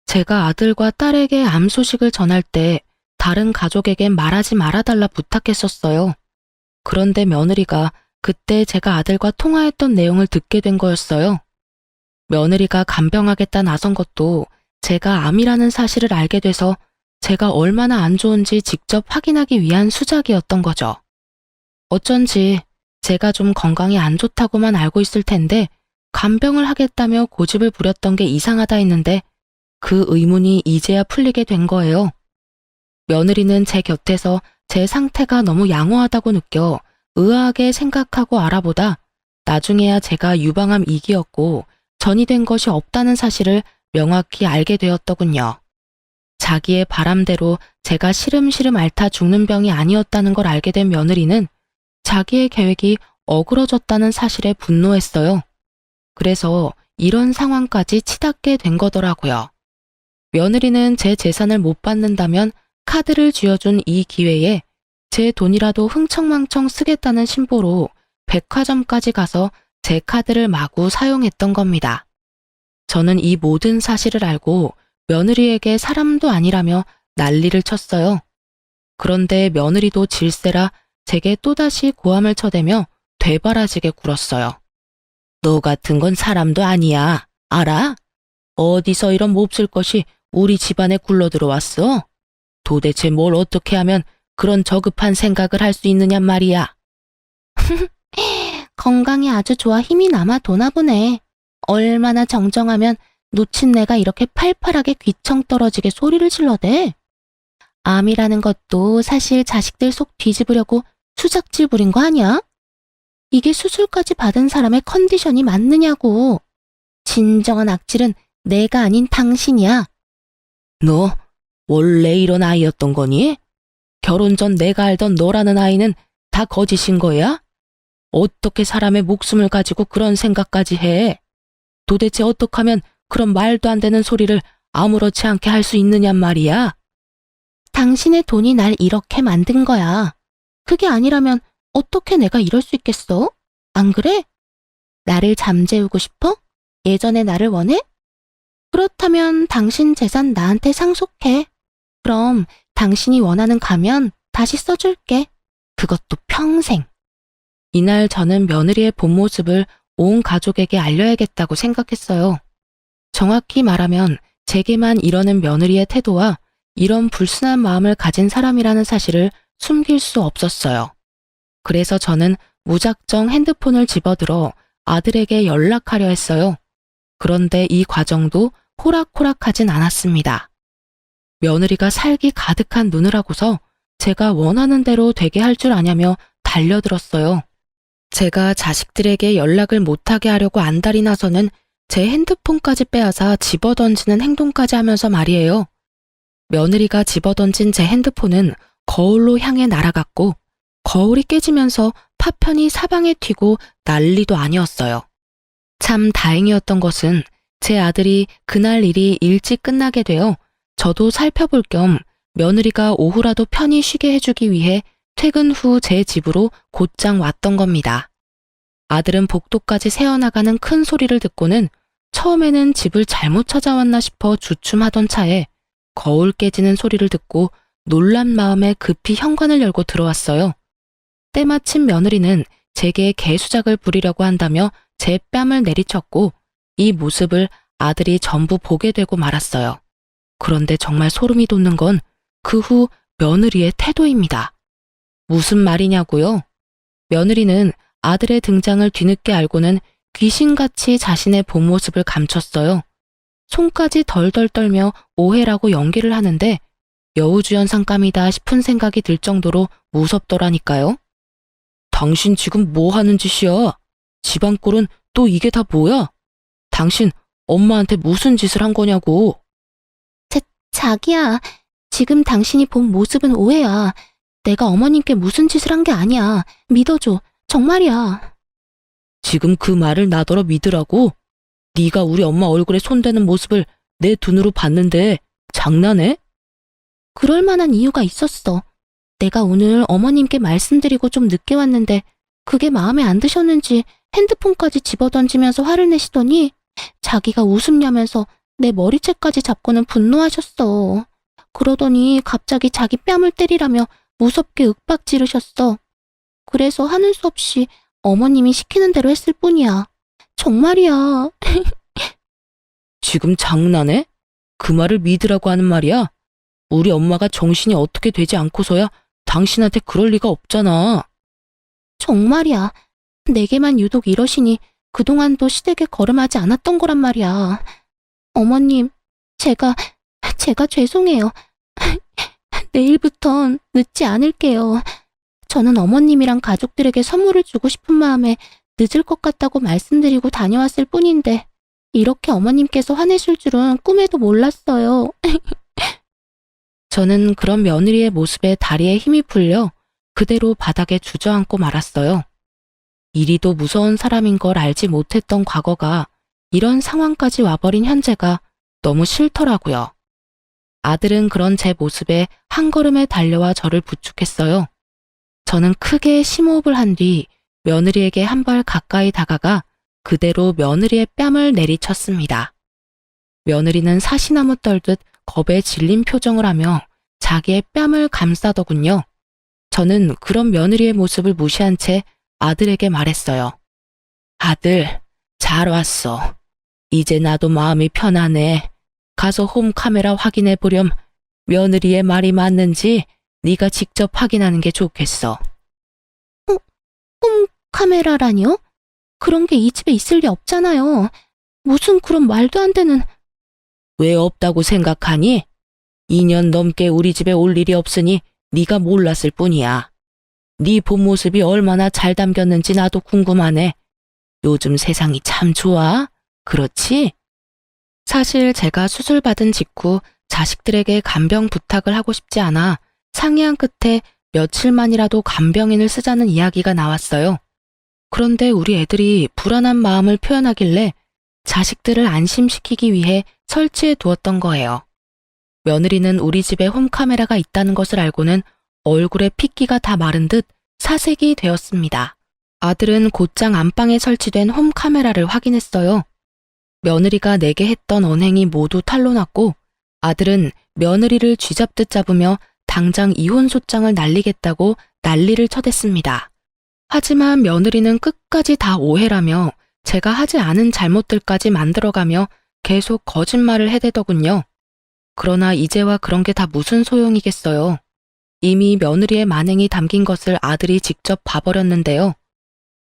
제가 아들과 딸에게 암 소식을 전할 때 다른 가족에게 말하지 말아달라 부탁했었어요. 그런데 며느리가 그때 제가 아들과 통화했던 내용을 듣게 된 거였어요. 며느리가 간병하겠다 나선 것도 제가 암이라는 사실을 알게 돼서 제가 얼마나 안 좋은지 직접 확인하기 위한 수작이었던 거죠. 어쩐지 제가 좀 건강이 안 좋다고만 알고 있을 텐데 간병을 하겠다며 고집을 부렸던 게 이상하다 했는데 그 의문이 이제야 풀리게 된 거예요. 며느리는 제 곁에서 제 상태가 너무 양호하다고 느껴 의아하게 생각하고 알아보다 나중에야 제가 유방암 2기였고 전이 된 것이 없다는 사실을 명확히 알게 되었더군요. 자기의 바람대로 제가 시름시름 앓다 죽는 병이 아니었다는 걸 알게 된 며느리는 자기의 계획이 어그러졌다는 사실에 분노했어요. 그래서 이런 상황까지 치닫게 된 거더라고요. 며느리는 제 재산을 못 받는다면 카드를 쥐어준 이 기회에 제 돈이라도 흥청망청 쓰겠다는 심보로 백화점까지 가서 제 카드를 마구 사용했던 겁니다. 저는 이 모든 사실을 알고 며느리에게 사람도 아니라며 난리를 쳤어요. 그런데 며느리도 질세라 제게 또다시 고함을 쳐대며 되바라지게 굴었어요. 너 같은 건 사람도 아니야. 알아? 어디서 이런 몹쓸 것이 우리 집안에 굴러들어왔어? 도대체 뭘 어떻게 하면 그런 저급한 생각을 할 수 있느냔 말이야. 건강이 아주 좋아 힘이 남아 도나 보네. 얼마나 정정하면 놓친 내가 이렇게 팔팔하게 귀청 떨어지게 소리를 질러대. 암이라는 것도 사실 자식들 속 뒤집으려고 수작질 부린 거 아니야? 이게 수술까지 받은 사람의 컨디션이 맞느냐고. 진정한 악질은 내가 아닌 당신이야. 너 원래 이런 아이였던 거니? 결혼 전 내가 알던 너라는 아이는 다 거짓인 거야? 어떻게 사람의 목숨을 가지고 그런 생각까지 해? 도대체 어떻게 하면 그런 말도 안 되는 소리를 아무렇지 않게 할 수 있느냔 말이야? 당신의 돈이 날 이렇게 만든 거야. 그게 아니라면 어떻게 내가 이럴 수 있겠어? 안 그래? 나를 잠재우고 싶어? 예전의 나를 원해? 그렇다면 당신 재산 나한테 상속해. 그럼 당신이 원하는 가면 다시 써줄게. 그것도 평생. 이날 저는 며느리의 본 모습을 온 가족에게 알려야겠다고 생각했어요. 정확히 말하면 제게만 이러는 며느리의 태도와 이런 불순한 마음을 가진 사람이라는 사실을 숨길 수 없었어요. 그래서 저는 무작정 핸드폰을 집어들어 아들에게 연락하려 했어요. 그런데 이 과정도 호락호락하진 않았습니다. 며느리가 살기 가득한 눈을 하고서 제가 원하는 대로 되게 할 줄 아냐며 달려들었어요. 제가 자식들에게 연락을 못하게 하려고 안달이 나서는 제 핸드폰까지 빼앗아 집어던지는 행동까지 하면서 말이에요. 며느리가 집어던진 제 핸드폰은 거울로 향해 날아갔고 거울이 깨지면서 파편이 사방에 튀고 난리도 아니었어요. 참 다행이었던 것은 제 아들이 그날 일이 일찍 끝나게 되어 저도 살펴볼 겸 며느리가 오후라도 편히 쉬게 해주기 위해 퇴근 후 제 집으로 곧장 왔던 겁니다. 아들은 복도까지 새어나가는 큰 소리를 듣고는 처음에는 집을 잘못 찾아왔나 싶어 주춤하던 차에 거울 깨지는 소리를 듣고 놀란 마음에 급히 현관을 열고 들어왔어요. 때마침 며느리는 제게 개수작을 부리려고 한다며 제 뺨을 내리쳤고 이 모습을 아들이 전부 보게 되고 말았어요. 그런데 정말 소름이 돋는 건 그 후 며느리의 태도입니다. 무슨 말이냐고요? 며느리는 아들의 등장을 뒤늦게 알고는 귀신같이 자신의 본 모습을 감췄어요. 손까지 덜덜 떨며 오해라고 연기를 하는데 여우주연상감이다 싶은 생각이 들 정도로 무섭더라니까요. 당신 지금 뭐 하는 짓이야? 집안 꼴은 또 이게 다 뭐야? 당신 엄마한테 무슨 짓을 한 거냐고. 자기야, 지금 당신이 본 모습은 오해야. 내가 어머님께 무슨 짓을 한 게 아니야. 믿어줘. 정말이야. 지금 그 말을 나더러 믿으라고? 네가 우리 엄마 얼굴에 손대는 모습을 내 눈으로 봤는데 장난해? 그럴 만한 이유가 있었어. 내가 오늘 어머님께 말씀드리고 좀 늦게 왔는데 그게 마음에 안 드셨는지 핸드폰까지 집어던지면서 화를 내시더니 자기가 웃음냐면서 내 머리채까지 잡고는 분노하셨어. 그러더니 갑자기 자기 뺨을 때리라며 무섭게 윽박 지르셨어. 그래서 하는 수 없이 어머님이 시키는 대로 했을 뿐이야. 정말이야. 지금 장난해? 그 말을 믿으라고 하는 말이야? 우리 엄마가 정신이 어떻게 되지 않고서야 당신한테 그럴 리가 없잖아. 정말이야. 내게만 유독 이러시니 그동안도 시댁에 걸음하지 않았던 거란 말이야. 어머님, 제가 죄송해요. 내일부턴 늦지 않을게요. 저는 어머님이랑 가족들에게 선물을 주고 싶은 마음에 늦을 것 같다고 말씀드리고 다녀왔을 뿐인데 이렇게 어머님께서 화내실 줄은 꿈에도 몰랐어요. 저는 그런 며느리의 모습에 다리에 힘이 풀려 그대로 바닥에 주저앉고 말았어요. 이리도 무서운 사람인 걸 알지 못했던 과거가 이런 상황까지 와버린 현재가 너무 싫더라고요. 아들은 그런 제 모습에 한 걸음에 달려와 저를 부축했어요. 저는 크게 심호흡을 한 뒤 며느리에게 한 발 가까이 다가가 그대로 며느리의 뺨을 내리쳤습니다. 며느리는 사시나무 떨듯 겁에 질린 표정을 하며 자기의 뺨을 감싸더군요. 저는 그런 며느리의 모습을 무시한 채 아들에게 말했어요. 아들, 잘 왔어. 이제 나도 마음이 편하네. 가서 홈카메라 확인해 보렴. 며느리의 말이 맞는지 네가 직접 확인하는 게 좋겠어. 홈카메라라니요? 그런 게 이 집에 있을 리 없잖아요. 무슨 그런 말도 안 되는... 왜 없다고 생각하니? 2년 넘게 우리 집에 올 일이 없으니 네가 몰랐을 뿐이야. 네 본 모습이 얼마나 잘 담겼는지 나도 궁금하네. 요즘 세상이 참 좋아. 그렇지? 사실 제가 수술받은 직후 자식들에게 간병 부탁을 하고 싶지 않아 상의한 끝에 며칠만이라도 간병인을 쓰자는 이야기가 나왔어요. 그런데 우리 애들이 불안한 마음을 표현하길래 자식들을 안심시키기 위해 설치해 두었던 거예요. 며느리는 우리 집에 홈카메라가 있다는 것을 알고는 얼굴에 핏기가 다 마른 듯 사색이 되었습니다. 아들은 곧장 안방에 설치된 홈카메라를 확인했어요. 며느리가 내게 했던 언행이 모두 탄로났고 아들은 며느리를 쥐잡듯 잡으며 당장 이혼 소장을 날리겠다고 난리를 쳐댔습니다. 하지만 며느리는 끝까지 다 오해라며 제가 하지 않은 잘못들까지 만들어가며 계속 거짓말을 해대더군요. 그러나 이제와 그런 게 다 무슨 소용이겠어요. 이미 며느리의 만행이 담긴 것을 아들이 직접 봐버렸는데요.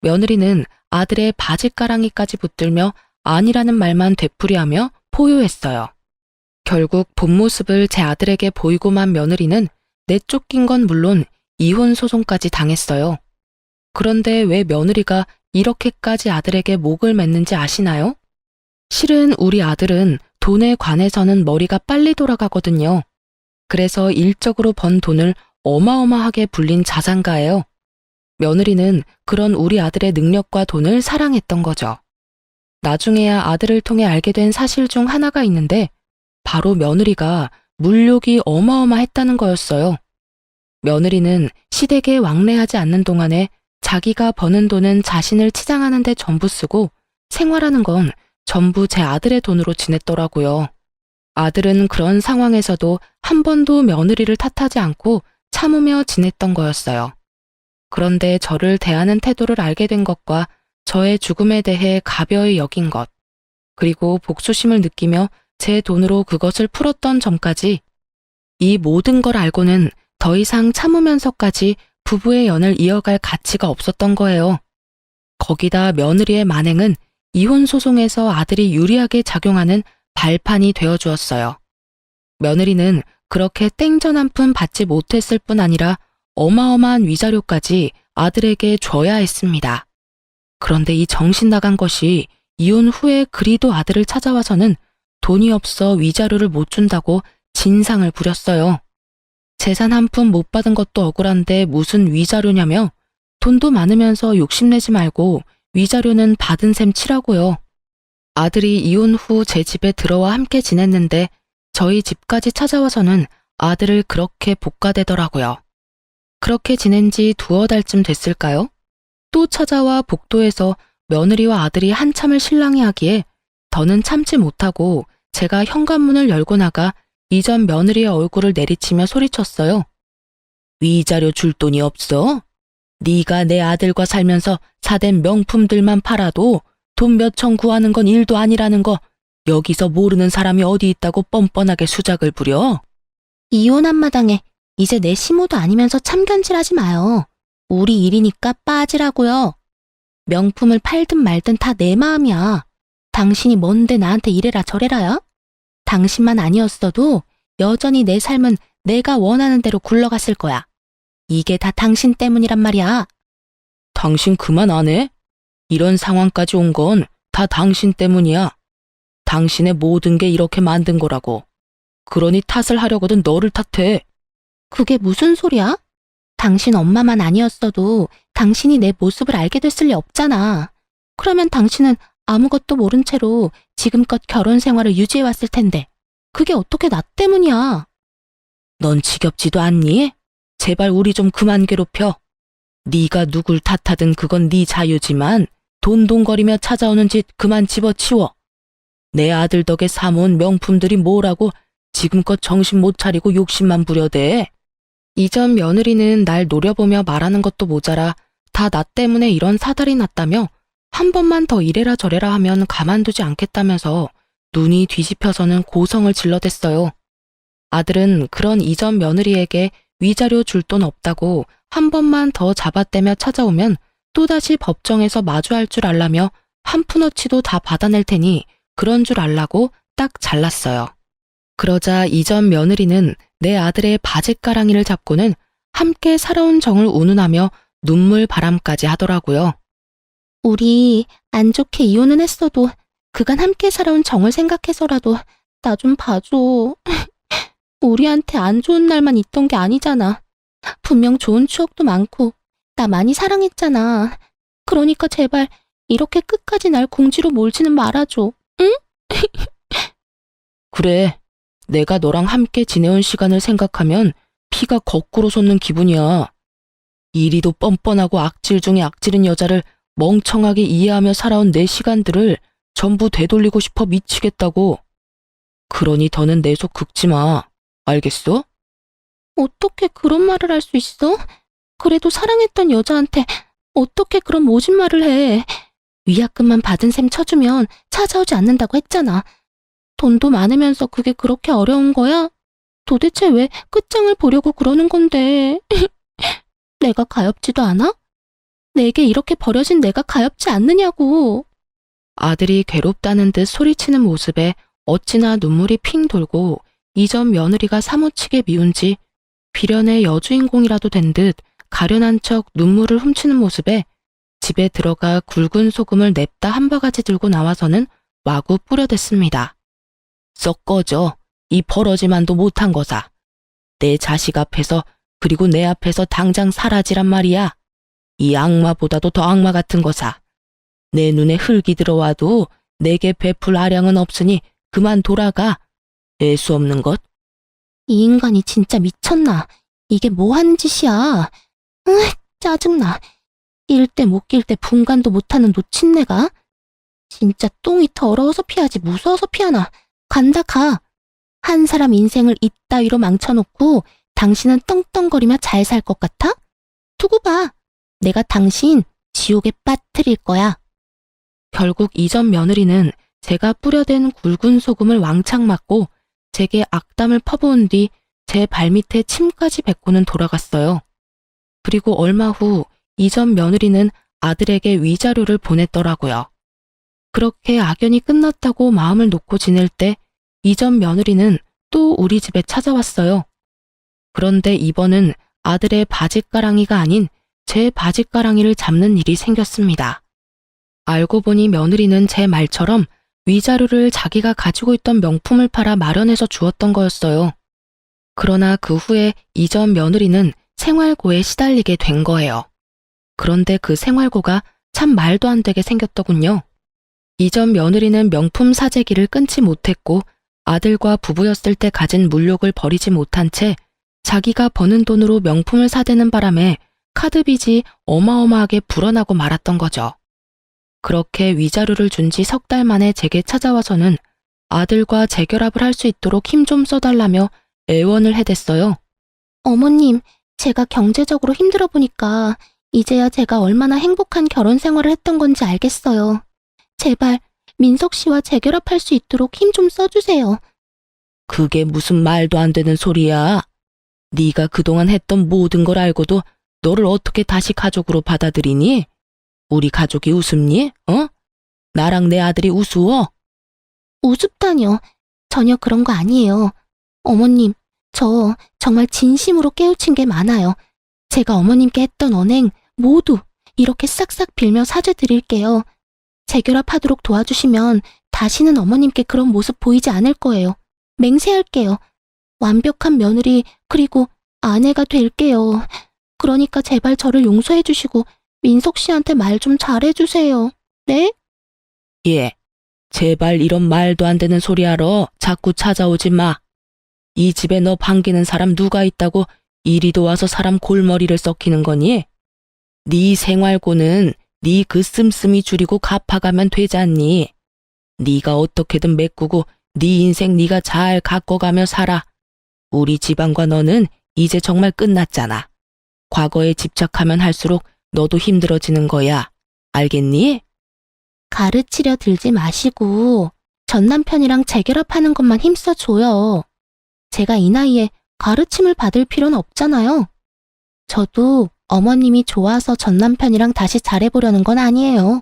며느리는 아들의 바지가랑이까지 붙들며 아니라는 말만 되풀이하며 포효했어요. 결국 본 모습을 제 아들에게 보이고만 며느리는 내쫓긴 건 물론 이혼 소송까지 당했어요. 그런데 왜 며느리가 이렇게까지 아들에게 목을 맸는지 아시나요? 실은 우리 아들은 돈에 관해서는 머리가 빨리 돌아가거든요. 그래서 일적으로 번 돈을 어마어마하게 불린 자산가예요. 며느리는 그런 우리 아들의 능력과 돈을 사랑했던 거죠. 나중에야 아들을 통해 알게 된 사실 중 하나가 있는데 바로 며느리가 물욕이 어마어마했다는 거였어요. 며느리는 시댁에 왕래하지 않는 동안에 자기가 버는 돈은 자신을 치장하는 데 전부 쓰고 생활하는 건 전부 제 아들의 돈으로 지냈더라고요. 아들은 그런 상황에서도 한 번도 며느리를 탓하지 않고 참으며 지냈던 거였어요. 그런데 저를 대하는 태도를 알게 된 것과 저의 죽음에 대해 가벼이 여긴 것, 그리고 복수심을 느끼며 제 돈으로 그것을 풀었던 점까지 이 모든 걸 알고는 더 이상 참으면서까지 부부의 연을 이어갈 가치가 없었던 거예요. 거기다 며느리의 만행은 이혼 소송에서 아들이 유리하게 작용하는 발판이 되어 주었어요. 며느리는 그렇게 땡전 한 푼 받지 못했을 뿐 아니라 어마어마한 위자료까지 아들에게 줘야 했습니다. 그런데 이 정신 나간 것이 이혼 후에 그리도 아들을 찾아와서는 돈이 없어 위자료를 못 준다고 진상을 부렸어요. 재산 한 푼 못 받은 것도 억울한데 무슨 위자료냐며 돈도 많으면서 욕심내지 말고 위자료는 받은 셈 치라고요. 아들이 이혼 후 제 집에 들어와 함께 지냈는데 저희 집까지 찾아와서는 아들을 그렇게 볶아대더라고요. 그렇게 지낸 지 두어 달쯤 됐을까요? 또 찾아와 복도에서 며느리와 아들이 한참을 실랑이 하기에 더는 참지 못하고 제가 현관문을 열고 나가 이전 며느리의 얼굴을 내리치며 소리쳤어요. 위자료 줄 돈이 없어? 네가 내 아들과 살면서 사댄 명품들만 팔아도 돈 몇 천 구하는 건 일도 아니라는 거 여기서 모르는 사람이 어디 있다고 뻔뻔하게 수작을 부려? 이혼한 마당에 이제 내 시모도 아니면서 참견질하지 마요. 우리 일이니까 빠지라고요. 명품을 팔든 말든 다 내 마음이야. 당신이 뭔데 나한테 이래라 저래라야? 당신만 아니었어도 여전히 내 삶은 내가 원하는 대로 굴러갔을 거야. 이게 다 당신 때문이란 말이야. 당신 그만 안 해? 이런 상황까지 온 건 다 당신 때문이야. 당신의 모든 게 이렇게 만든 거라고. 그러니 탓을 하려거든 너를 탓해. 그게 무슨 소리야? 당신 엄마만 아니었어도 당신이 내 모습을 알게 됐을 리 없잖아. 그러면 당신은 아무것도 모른 채로 지금껏 결혼 생활을 유지해왔을 텐데 그게 어떻게 나 때문이야? 넌 지겹지도 않니? 제발 우리 좀 그만 괴롭혀. 네가 누굴 탓하든 그건 네 자유지만 돈돈거리며 찾아오는 짓 그만 집어치워. 내 아들 덕에 사모은 명품들이 뭐라고 지금껏 정신 못 차리고 욕심만 부려대. 이전 며느리는 날 노려보며 말하는 것도 모자라 다 나 때문에 이런 사달이 났다며 한 번만 더 이래라 저래라 하면 가만두지 않겠다면서 눈이 뒤집혀서는 고성을 질러댔어요. 아들은 그런 이전 며느리에게 위자료 줄 돈 없다고 한 번만 더 잡아떼며 찾아오면 또다시 법정에서 마주할 줄 알라며 한 푼어치도 다 받아낼 테니 그런 줄 알라고 딱 잘랐어요. 그러자 이전 며느리는 내 아들의 바짓가랑이를 잡고는 함께 살아온 정을 운운하며 눈물 바람까지 하더라고요. 우리 안 좋게 이혼은 했어도 그간 함께 살아온 정을 생각해서라도 나 좀 봐줘. 우리한테 안 좋은 날만 있던 게 아니잖아. 분명 좋은 추억도 많고 나 많이 사랑했잖아. 그러니까 제발 이렇게 끝까지 날 공지로 몰지는 말아줘. 응? 그래, 내가 너랑 함께 지내온 시간을 생각하면 피가 거꾸로 솟는 기분이야. 이리도 뻔뻔하고 악질 중에 악질인 여자를 멍청하게 이해하며 살아온 내 시간들을 전부 되돌리고 싶어 미치겠다고. 그러니 더는 내 속 긁지 마. 알겠어? 어떻게 그런 말을 할 수 있어? 그래도 사랑했던 여자한테 어떻게 그런 모진 말을 해. 위약금만 받은 셈 쳐주면 찾아오지 않는다고 했잖아. 돈도 많으면서 그게 그렇게 어려운 거야? 도대체 왜 끝장을 보려고 그러는 건데. 내가 가엾지도 않아? 내게 이렇게 버려진 내가 가엾지 않느냐고. 아들이 괴롭다는 듯 소리치는 모습에 어찌나 눈물이 핑 돌고 이전 며느리가 사무치게 미운지 비련의 여주인공이라도 된 듯 가련한 척 눈물을 훔치는 모습에 집에 들어가 굵은 소금을 냅다 한 바가지 들고 나와서는 마구 뿌려댔습니다. 썩 꺼져. 이 버러지만도 못한 거사. 내 자식 앞에서 그리고 내 앞에서 당장 사라지란 말이야. 이 악마보다도 더 악마 같은 거사. 내 눈에 흙이 들어와도 내게 베풀 아량은 없으니 그만 돌아가. 애수 없는 것. 이 인간이 진짜 미쳤나? 이게 뭐 하는 짓이야? 짜증나. 낄 때 못 낄 때 분간도 못하는 놓친내가? 진짜 똥이 더러워서 피하지 무서워서 피하나? 간다 가. 한 사람 인생을 이따위로 망쳐놓고 당신은 떵떵거리며 잘 살 것 같아? 두고 봐. 내가 당신 지옥에 빠뜨릴 거야. 결국 이전 며느리는 제가 뿌려댄 굵은 소금을 왕창 맞고 제게 악담을 퍼부은 뒤 제 발밑에 침까지 뱉고는 돌아갔어요. 그리고 얼마 후 이전 며느리는 아들에게 위자료를 보냈더라고요. 그렇게 악연이 끝났다고 마음을 놓고 지낼 때 이전 며느리는 또 우리 집에 찾아왔어요. 그런데 이번은 아들의 바짓가랑이가 아닌 제 바짓가랑이를 잡는 일이 생겼습니다. 알고 보니 며느리는 제 말처럼 위자료를 자기가 가지고 있던 명품을 팔아 마련해서 주었던 거였어요. 그러나 그 후에 이전 며느리는 생활고에 시달리게 된 거예요. 그런데 그 생활고가 참 말도 안 되게 생겼더군요. 이전 며느리는 명품 사재기를 끊지 못했고 아들과 부부였을 때 가진 물욕을 버리지 못한 채 자기가 버는 돈으로 명품을 사대는 바람에 카드 빚이 어마어마하게 불어나고 말았던 거죠. 그렇게 위자료를 준 지 석 달 만에 제게 찾아와서는 아들과 재결합을 할 수 있도록 힘 좀 써달라며 애원을 해댔어요. 어머님, 제가 경제적으로 힘들어 보니까 이제야 제가 얼마나 행복한 결혼 생활을 했던 건지 알겠어요. 제발 민석 씨와 재결합할 수 있도록 힘 좀 써주세요. 그게 무슨 말도 안 되는 소리야. 네가 그동안 했던 모든 걸 알고도 너를 어떻게 다시 가족으로 받아들이니? 우리 가족이 우습니? 나랑 내 아들이 우스워? 우습다뇨. 전혀 그런 거 아니에요. 어머님, 저 정말 진심으로 깨우친 게 많아요. 제가 어머님께 했던 언행 모두 이렇게 싹싹 빌며 사죄드릴게요. 재결합하도록 도와주시면 다시는 어머님께 그런 모습 보이지 않을 거예요. 맹세할게요. 완벽한 며느리 그리고 아내가 될게요. 그러니까 제발 저를 용서해 주시고 민석 씨한테 말 좀 잘해주세요. 네? 예, 제발 이런 말도 안 되는 소리 하러 자꾸 찾아오지 마. 이 집에 너 반기는 사람 누가 있다고 이리도 와서 사람 골머리를 썩히는 거니? 네 생활고는 네 그 씀씀이 줄이고 갚아가면 되지 않니? 네가 어떻게든 메꾸고 네 인생 네가 잘 가꿔가며 살아. 우리 집안과 너는 이제 정말 끝났잖아. 과거에 집착하면 할수록 너도 힘들어지는 거야. 알겠니? 가르치려 들지 마시고 전 남편이랑 재결합하는 것만 힘써줘요. 제가 이 나이에 가르침을 받을 필요는 없잖아요. 저도 어머님이 좋아서 전 남편이랑 다시 잘해보려는 건 아니에요.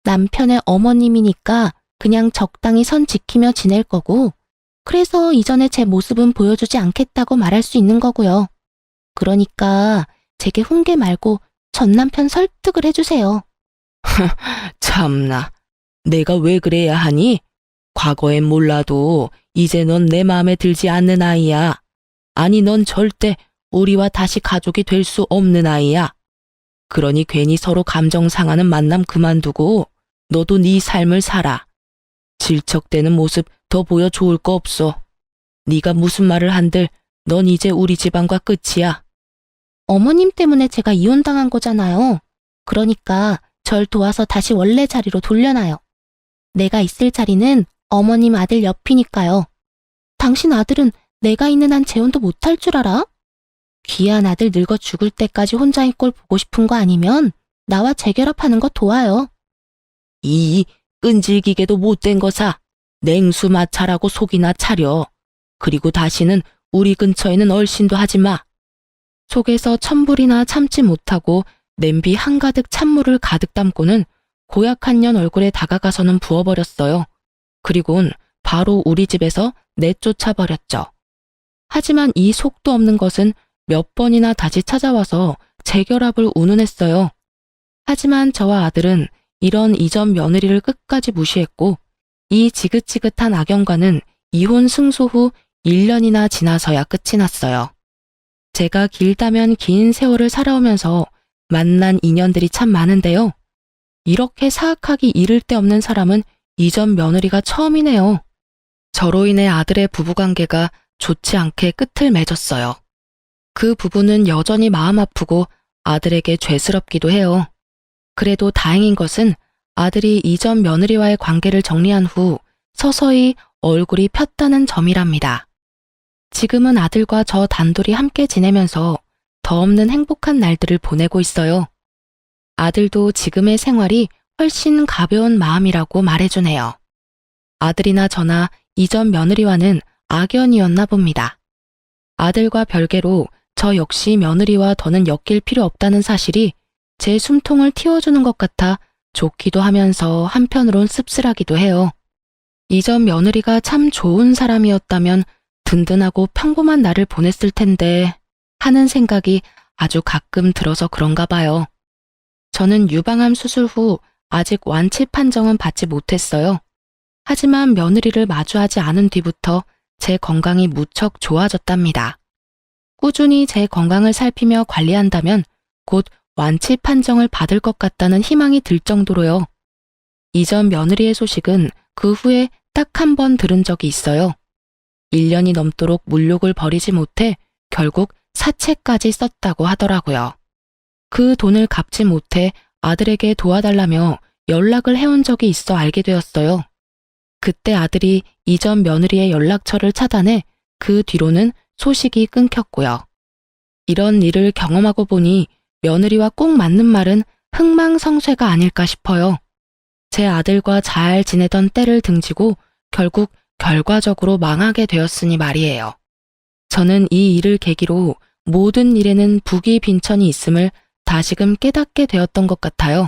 남편의 어머님이니까 그냥 적당히 선 지키며 지낼 거고, 그래서 이전에 제 모습은 보여주지 않겠다고 말할 수 있는 거고요. 그러니까 제게 훈계 말고 전 남편 설득을 해주세요. 참나, 내가 왜 그래야 하니? 과거엔 몰라도 이제 넌 내 마음에 들지 않는 아이야. 아니, 넌 절대 우리와 다시 가족이 될 수 없는 아이야. 그러니 괜히 서로 감정 상하는 만남 그만두고 너도 네 삶을 살아. 질척대는 모습 더 보여 좋을 거 없어. 네가 무슨 말을 한들 넌 이제 우리 집안과 끝이야. 어머님 때문에 제가 이혼당한 거잖아요. 그러니까 절 도와서 다시 원래 자리로 돌려놔요. 내가 있을 자리는 어머님 아들 옆이니까요. 당신 아들은 내가 있는 한 재혼도 못할 줄 알아? 귀한 아들 늙어 죽을 때까지 혼자인 꼴 보고 싶은 거 아니면 나와 재결합하는 거 도와요. 이 끈질기게도 못된 거사. 냉수 마찰하고 속이나 차려. 그리고 다시는 우리 근처에는 얼씬도 하지 마. 속에서 천불이나 참지 못하고 냄비 한가득 찬물을 가득 담고는 고약한 년 얼굴에 다가가서는 부어버렸어요. 그리곤 바로 우리 집에서 내쫓아버렸죠. 하지만 이 속도 없는 것은 몇 번이나 다시 찾아와서 재결합을 운운했어요. 하지만 저와 아들은 이런 이전 며느리를 끝까지 무시했고 이 지긋지긋한 악연과는 이혼 승소 후 1년이나 지나서야 끝이 났어요. 제가 길다면 긴 세월을 살아오면서 만난 인연들이 참 많은데요. 이렇게 사악하기 이를 데 없는 사람은 이전 며느리가 처음이네요. 저로 인해 아들의 부부관계가 좋지 않게 끝을 맺었어요. 그 부부는 여전히 마음 아프고 아들에게 죄스럽기도 해요. 그래도 다행인 것은 아들이 이전 며느리와의 관계를 정리한 후 서서히 얼굴이 폈다는 점이랍니다. 지금은 아들과 저 단둘이 함께 지내면서 더 없는 행복한 날들을 보내고 있어요. 아들도 지금의 생활이 훨씬 가벼운 마음이라고 말해주네요. 아들이나 저나 이전 며느리와는 악연이었나 봅니다. 아들과 별개로 저 역시 며느리와 더는 엮일 필요 없다는 사실이 제 숨통을 틔워주는 것 같아 좋기도 하면서 한편으론 씁쓸하기도 해요. 이전 며느리가 참 좋은 사람이었다면 든든하고 평범한 날을 보냈을 텐데 하는 생각이 아주 가끔 들어서 그런가 봐요. 저는 유방암 수술 후 아직 완치 판정은 받지 못했어요. 하지만 며느리를 마주하지 않은 뒤부터 제 건강이 무척 좋아졌답니다. 꾸준히 제 건강을 살피며 관리한다면 곧 완치 판정을 받을 것 같다는 희망이 들 정도로요. 이전 며느리의 소식은 그 후에 딱 한 번 들은 적이 있어요. 1년이 넘도록 물욕을 버리지 못해 결국 사채까지 썼다고 하더라고요. 그 돈을 갚지 못해 아들에게 도와달라며 연락을 해온 적이 있어 알게 되었어요. 그때 아들이 이전 며느리의 연락처를 차단해 그 뒤로는 소식이 끊겼고요. 이런 일을 경험하고 보니 며느리와 꼭 맞는 말은 흥망성쇠가 아닐까 싶어요. 제 아들과 잘 지내던 때를 등지고 결국 결과적으로 망하게 되었으니 말이에요. 저는 이 일을 계기로 모든 일에는 부귀 빈천이 있음을 다시금 깨닫게 되었던 것 같아요.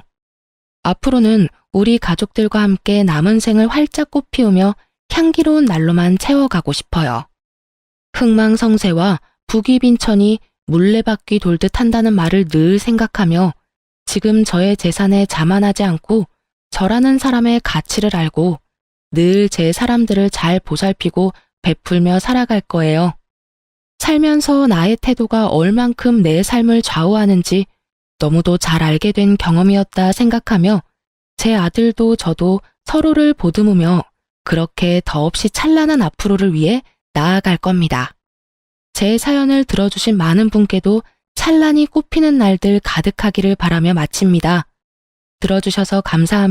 앞으로는 우리 가족들과 함께 남은 생을 활짝 꽃피우며 향기로운 날로만 채워가고 싶어요. 흥망성쇠와 부귀 빈천이 물레바퀴 돌듯 한다는 말을 늘 생각하며 지금 저의 재산에 자만하지 않고 저라는 사람의 가치를 알고 늘 제 사람들을 잘 보살피고 베풀며 살아갈 거예요. 살면서 나의 태도가 얼만큼 내 삶을 좌우하는지 너무도 잘 알게 된 경험이었다 생각하며 제 아들도 저도 서로를 보듬으며 그렇게 더없이 찬란한 앞으로를 위해 나아갈 겁니다. 제 사연을 들어주신 많은 분께도 찬란히 꽃피는 날들 가득하기를 바라며 마칩니다. 들어주셔서 감사합니다.